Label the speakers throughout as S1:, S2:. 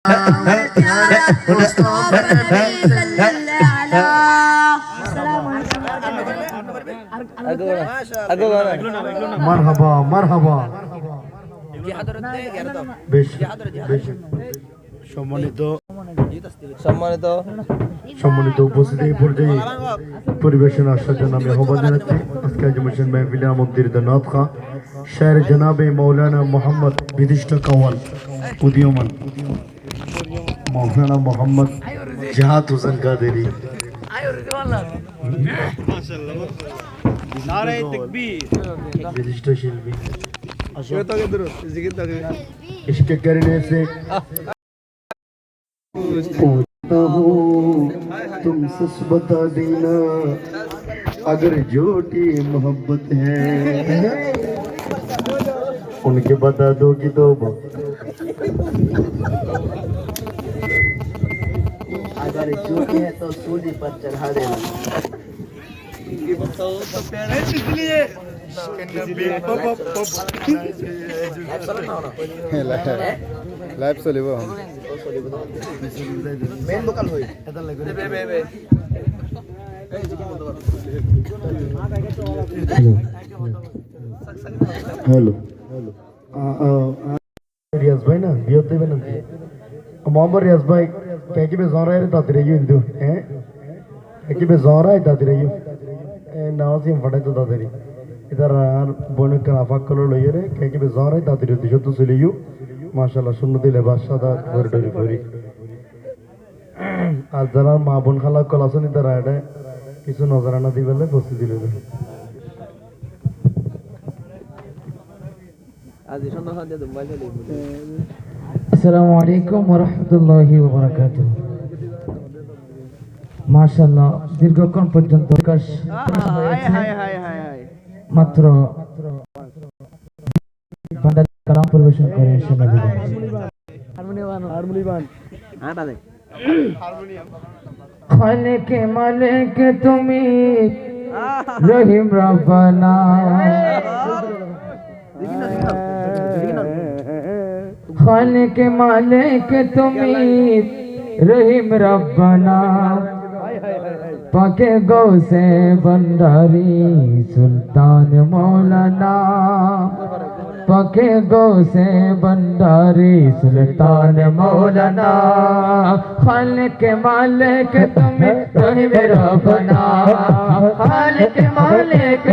S1: আমার প্যারা মুস্তাফা নবী সাল্লাল্লাহু আলাইহি
S2: মারহাবা মারহাবা বেশ বেশ সম্মানিত সম্মানিত উপস্থিতি এই পর্যায়ে পরিবেশন আসার জন্য আমি আহ্বান জানাচ্ছি আজকে আজিমুদ্দিন মেহফিলে আমন্ত্রিত নওয়াব খাঁ শের জনাবে মৌলানা মোহাম্মদ বিদিষ্ট কাওয়াল উদীয়মান মৌলানা মোহাম্মদ জাহাদ হোসেন কাদেরী विशिष्ट शिल्पी इसके करने से पूछता हूँ तुम सच बता देना अगर झूठी मोहब्बत है उनके बता दो कि तो अगर झूठी है तो सूली पर चढ़ा देना
S3: লাইভ চলিব
S2: মেন লোকাল হই হ্যালো রিয়াজ ভাই না বিয়ে দেবে না মোহাম্মদ রিয়াজ ভাই কে বে জরা রে তাতে রে ইন্দু হ্যাঁ কে বে জরা রে তাতে রে নাওয়াজি ফড়ে তো তাতে इधर बोने का आफाक कलर लोये रे क्या कि बेजार है दादी रे दिशो तो सुलियो माशाल्लाह सुन्नती लिबास सादा वर्डरी फरी आज जरा माँ बोन खाला कलासन इधर आया है किसी नजराना दी वाले बस्ती दिले रे
S4: आज इशन ना खाते तुम बाइक ले
S5: अस्सलामु अलैकुम व रहमतुल्लाहि व बाराकातुहू माशाल्लाह दीर्घक्षण पर्यন্ত বিকাশ মাত্র বান্ডাল কালাম পরিবেশন করে শোনাবেন
S4: हारमोनियम हाँ बाले
S5: खालिक मालिक तुमी रहीम रब्बाना खालिक मालिक तुमी रहीम रब्बाना पाके गौसे बंडारी सुल्तान मौलाना पाके गौसे बंडारी सुल्तान मौलाना खालिक मालिक तुम्हें रहीम रब्बाना खालिक मालिक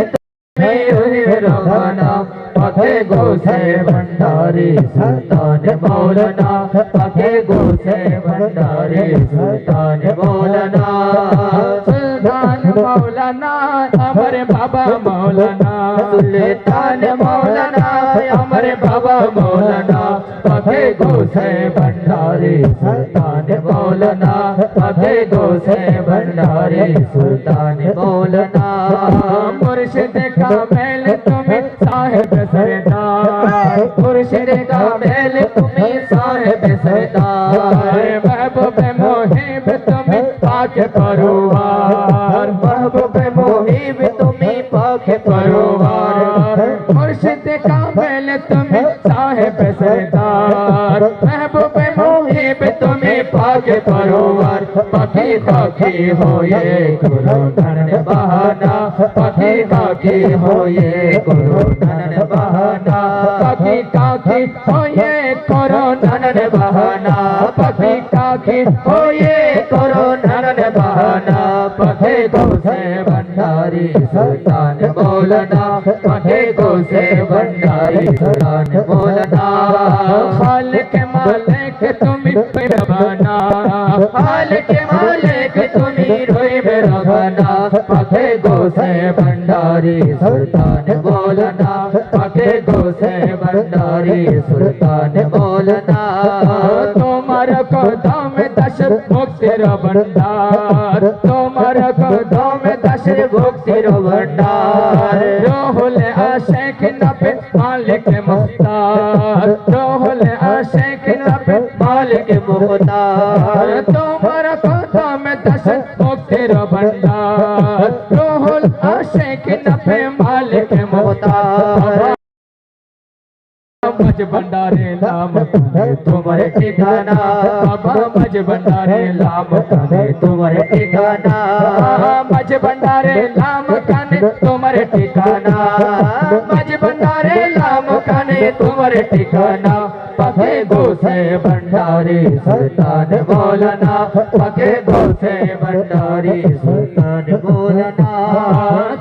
S5: तुम्हें रहीम रब्बाना पाके गौसे बंडारी सुल्तान मौलाना पाके गौसे बंडारी सुल्तान मौलाना सुल्तान मौलाना हमारे बाबा मौलाना सुल्तान मौलाना हमारे बाबा मौलाना पाके गौसे बंडारी सुल्तान मौलाना पाके गौसे बंडारी सुल्तान मौलाना मुर्शिद का मेल तुम्हें साहिब सरदार मुर्शिद का मेल तुम्हें साहिब सरदार महबूब मुहिब तुम्हें पाक परवार महबूब मुहिब तुम्हें पाक परवार मुर्शिद का मेल तुम्हें साहिब सरदार महबूब मुहिब तुम्हें पाक परवार पाकी पाकी हो ये गुरु धन बहाना पाकी पाकी हो ये गुरु धन बहाना पाकी काकी हो ये करो धन बहाना पाकी काकी हो ये करो धन बहाना पखे गौसे भंडारी सुल्तान मौलाना पखे गौसे भंडारी सुल्तान मौलाना खालिक मालिक तुम्हें रब्बाना खालिक मालिक तुम्हें रहीम रब्बाना पखे गौसे भंडारी सुल्तान मौलाना पखे गौसे भंडारी सुल्तान मौलाना तुम्हारा कदम दश मुक्तिर भंडार तुम्हारा कदम दश मुक्तिर भंडार रोहुल आशिक नबी मालिक मुख्तार रोहुल आशिक नबी मालिक मुख्तार तुम्हारा कदम दश मुक्तिर भंडार रोहुल आशिक नबी मालिक मुख्तार मज भंडारे लाम खाने तुम्हारे ठिकाना बाबा मज भंडारे लाम खाने तुम्हारे ठिकाना मज भंडारे लाम खाने तुम्हारे ठिकाना मज भंडारे लाम खाने तुम्हारे ठिकाना पके गोसे भंडारी सुल्तान मौलाना पके गोसे भंडारी सुल्तान मौलाना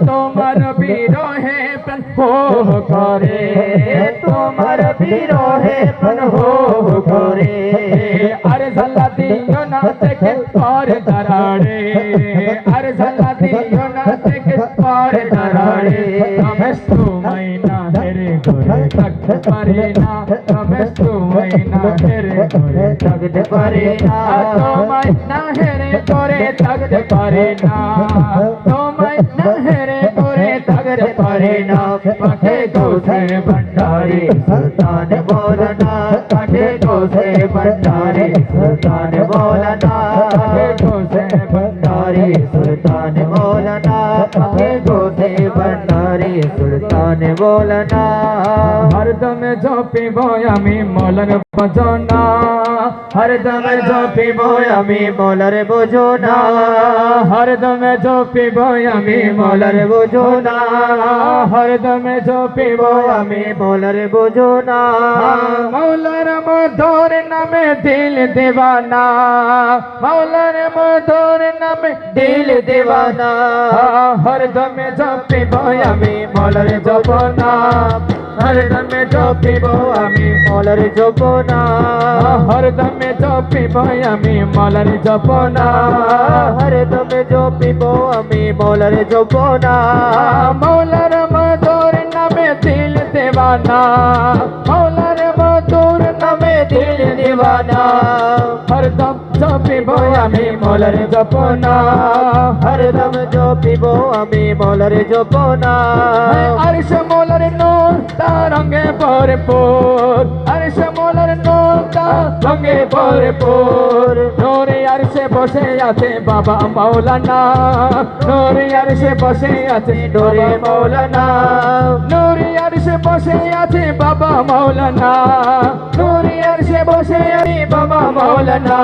S5: तुम्हार बीरो है पन हो करे तुम्हार बीरो है पन हो करे अरे जल्ला दियो ना देखे और दराड़े अरे जल्ला दियो ना देखे और दराड़े रमेश तू मैना हेरे गोरे तक परेना रमेश तू मैना हेरे गोरे तक परेना तो मैना हेरे गोरे तक परेना तो मैना हेरे गोरे तक परेना पके गोसे भंडारी सुल्तान मौलाना पके गोसे भंडारी सुल्तान मौलाना पके गोसे भंडारी सुल्तान मौलाना पके गोसे भंडारी सुल्तान मौलाना हरदम जो पीबो आमी मौलार बजना हरदम जो पीबो आमी मौलार बुझोना हरदम जो पीबो आमी मौलार बुझोना हरदम जो पीबो आमी मौलार बुझोना मौलार मधुर नामे दिल दीवाना मौलार मधुर नामे दिल दीवाना हरदम जो पीबो आमी मौलार जपना हरदम जो पीबो आमी मौलार जपना हरदम जो पीबो आमी मौलार जपना हरदम जो पीबो आमी मौलार जपना मौलार मधुर नामे दिल दीवाना मौलार मधुर नामे दिल दीवाना हरदम जो पीबो आमी मौलार जपना हरदम जो पीबो आमी मौलार जपना अर्श मौलार नूर रंगे भरपूर अर्श मौलार नूर रंगे भरपूर नूरे अर्शे बसे आछे बाबा मौलाना नूरे अर्शे बसे आछे नूरे मौलाना नूरे अर्शे बसे आछे बाबा मौलाना नूरे अर्शे बसे आछे बाबा मौलाना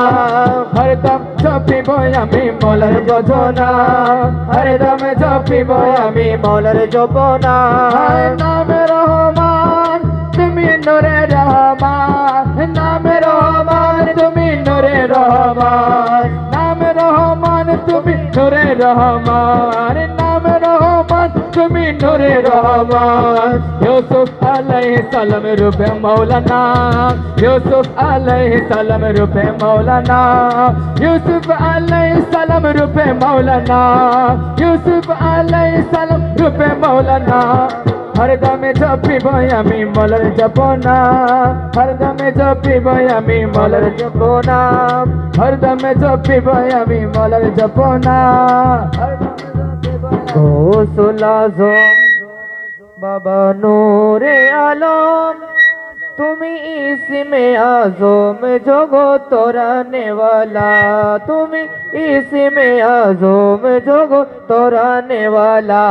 S5: हरदम जपिबो आमी मौलार जोजना हरदम जपिबो आमी मौलार जपना नाम रहमान तुमी नूरे रहमान नाम रहमान तुमी नूरे रहमान नाम रहमान तुमी नूरे रहमान नाम रहमान तुमी नूरे रहमान यूसुफ अलैहिस्सलाम रूपे मौलाना यूसुफ अलैहिस्सलाम रूपे मौलाना यूसुफ अलैहिस्सलाम रूपे मौलाना यूसुफ अलैहिस्सलाम रूपे मौलाना हरदम जपिबो आमी मौलार जपना हरदम जपिबो आमी मौलार जपना हरदम जपिबो आमी मौलार जपना गौसुल आज़म बाबा नूरे आलम तुमी इसमे आज़म जगत तोराने वाला तुमी इसमे आज़म जगत तोराने वाला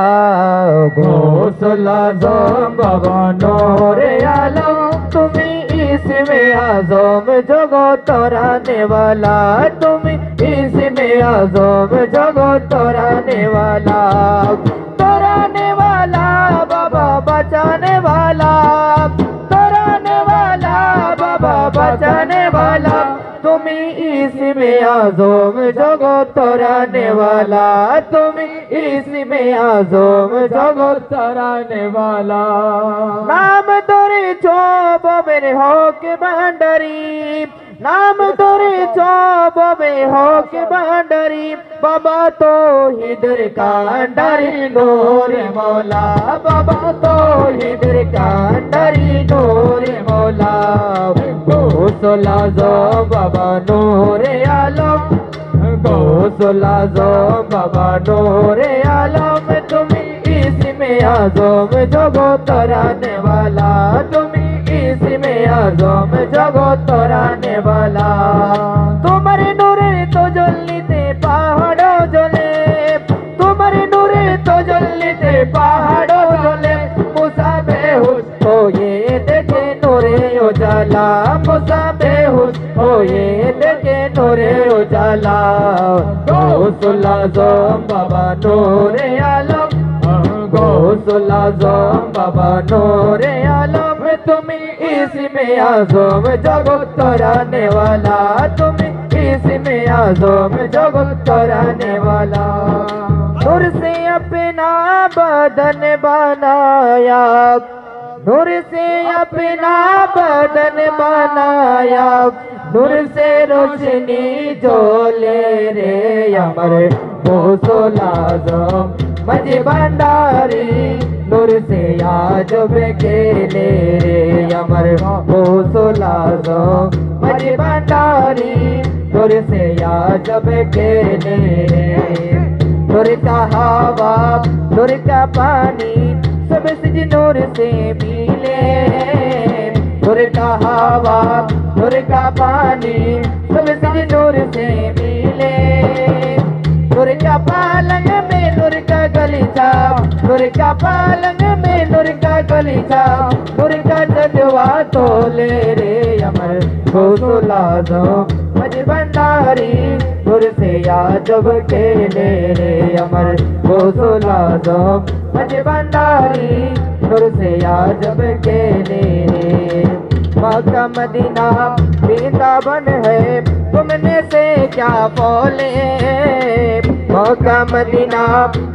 S5: गौसुल आज़म बाबा नूरे आलम तुमी इसमे आज़म जगत तोराने वाला तुमी इसमे आज़म जगत तोराने वाला बाबा बचाने वाला बाबा बचाने वाला तुमी इसमें आज़म जगत तोराने वाला तुमी इसमें आज़म जगत तोराने वाला नाम तोरे चोब मेरे हो के भंडारी नाम तोरे चोब में हो के भंडारी बाबा तो हिदर कांडारी नूरे मौला बाबा तो हिदर कांडारी नूरे मौला गौसुल आज़म बाबा नूरे आलम गौसुल आज़म बाबा नूरे आलम तुमी इसमें आज़म जगत तोराने वाला तुमी इसमें आज़म जगत तोराने वाला तुम्हारे नूरे तो जलते पहाड़ों जले तुम्हारे नूरे तो जलते पहाड़ों जले मूसा बेहोश हो ये देखे नूरे থাকে নূরে উজালা গৌসুল আজম বাবা নূরে আলম গৌসুল আজম বাবা নূরে আলম তুমি ইসমে আজম জগৎ তরানে वाला তুমি इस्मे आज़म जगत कराने वाला नूर से अपना बदन बनाया नूर से अपना बदन बनाया नूर से रोशनी जोले रे अमर गौसुल आज़म मजी भंडारी नूर से आजब खेले रे अमर गौसुल आज़म मजी भंडारी नूर से आजब खेले नूर का हवा नूर का पानी सब सिज नूर से मिले नूर का हवा नूर का पानी सब सिज नूर से मिले नूर का पालंग में नूर का गलीचा नूर का पालंग में नूर का गलीचा नूर का जलवा तोले रे अमर गौसुल आज़म मजी भंडारी नूर से आजब खेले रे अमर गौसुल आज़म मजी भंडारी नूर से आजब खेले रे मक्का मदीना वृंदावन है तुमने से क्या बोले मक्का मदीना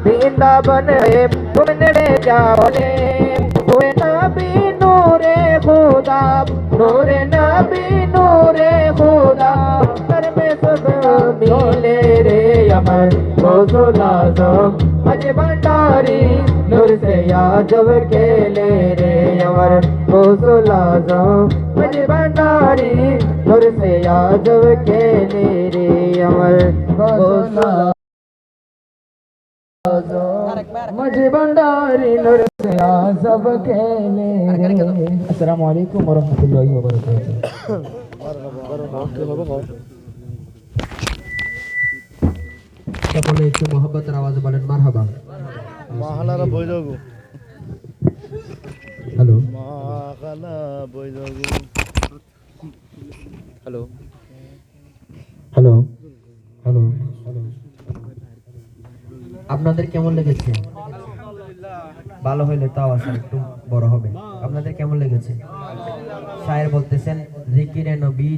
S5: वृंदावन है तुमने क्या बोले हुए नबी नूरे खुदा नूरे नबी नूरे खुदा कर में सब मिले रे अमर गौसुल आज़म मजी भंडारी नूर से आजब खेले रे अमर गौसुल आज़म मजी भंडारी नूर से आजब खेले रे अमर गौसुल मजी भंडारी नूर से आजब खेले रे अस्सलामु अलैकुम व रहमतुल्लाहि व बारकातुहू সকলে একটু মোহব্বতের আওয়াজে বলেন মারহাবা
S3: মাহানারা বই যাবো
S5: হ্যালো
S3: মাহানা বই যাবো
S4: হ্যালো
S5: হ্যালো হ্যালো আপনাদের কেমন লেগেছে ভালো হইলে তাও আছে একটু বড় হবে আপনাদের কেমন লেগেছে শায়ের বলতেছেন জিকিরে নবী